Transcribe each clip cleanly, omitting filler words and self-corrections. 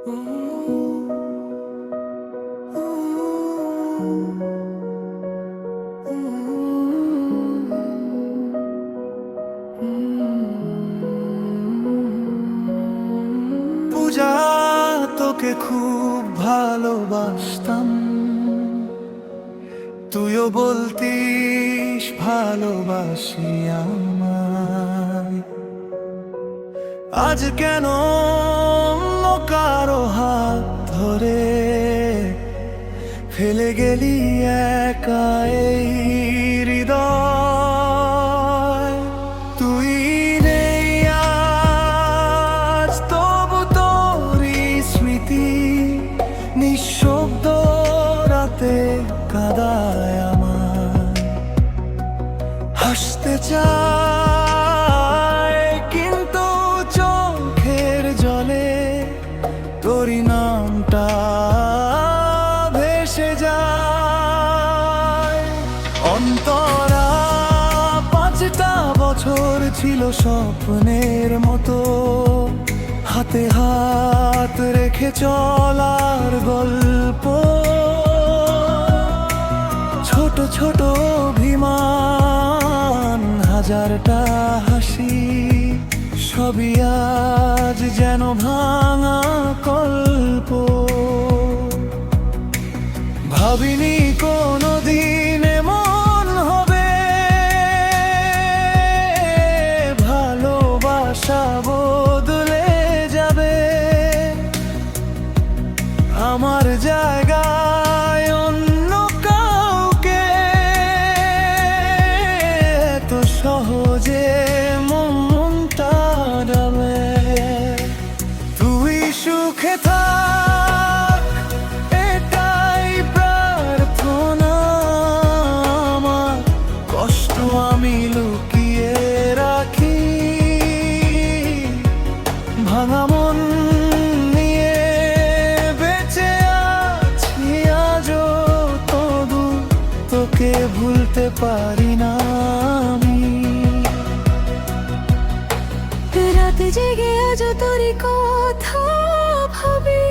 পূজা, তোকে খুব ভালোবাসতাম, তুইও বলতিস ভালোবাসি আমায়। আজ কেন অন্য কারো হাত ধরে ফেলে গেলি একা এই হৃদয়? তুই নেই আজ, তবু তোরই স্মৃতি নিঃশব্দ রাতে কাঁদায় আমায়। হাসতে চাই কিন্তু চোখের জলে তোরই নামটা ভেসে যায়। অন্তরা 5টা বছর ছিল স্বপ্নের মতো, হাতে হাত রেখে চলার গল্প। ছোট ছোট অভিমান, হাজারটা হাসি, সবই আজ যেন ভাঙা গল্প। ভাবিনি কোনোদিন এমন হবে, ভালোবাসা বদলে যাবে। আমার জায়গায় অন্য কাউকে এত সহজে মনটা ডাবে। তুই সুখে থাক, এটাই প্রার্থনা আমার। কষ্ট আমি লুকিয়ে রাখি, ভাঙা মন নিয়ে বেঁচে আছি আজও, তবু তোকে ভুলতে পারি না আমি। রাতে জেগে আজও তোরই কথা ভাবি,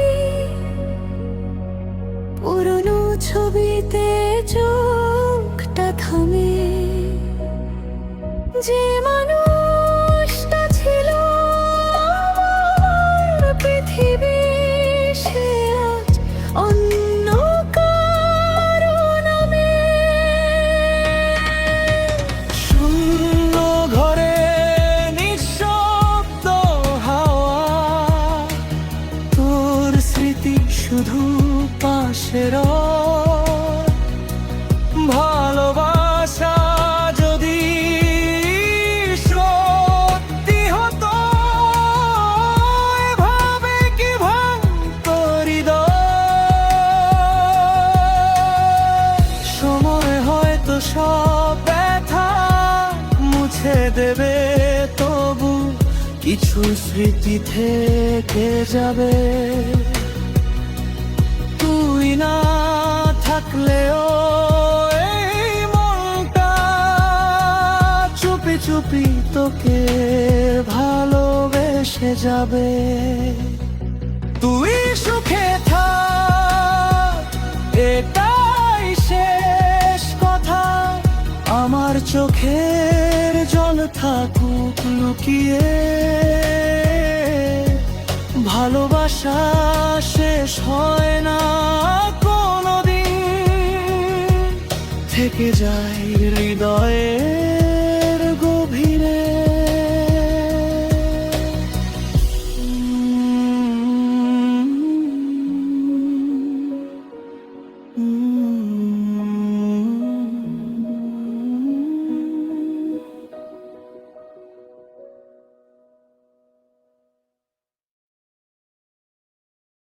পুরনো ছবিতে চোখটা থামে। যে মানুষটা ছিল আমার পৃথিবী, সে আজ অন্য কারো নামে। শূন্য ঘরে নিঃশব্দ হাওয়া, তোর স্মৃতি শুধু পাশে রয়। ভালোবাসা যদি সত্যি হতো, এভাবে কি ভাঙতো হৃদয়? সময় হয়তো সব ব্যথা মুছে দেবে, তবু কিছু স্মৃতি থেকে যাবে। তুই না থাকলেও এই মনটা চুপি চুপি তোকে ভালোবেসে যাবে। তুই সুখে থাক, এটাই শেষ কথা। আমার চোখের জল থাকুক লুকিয়ে, ভালোবাসা শেষ হয় না কোনোদিন, থেকে যায় হৃদয়ে।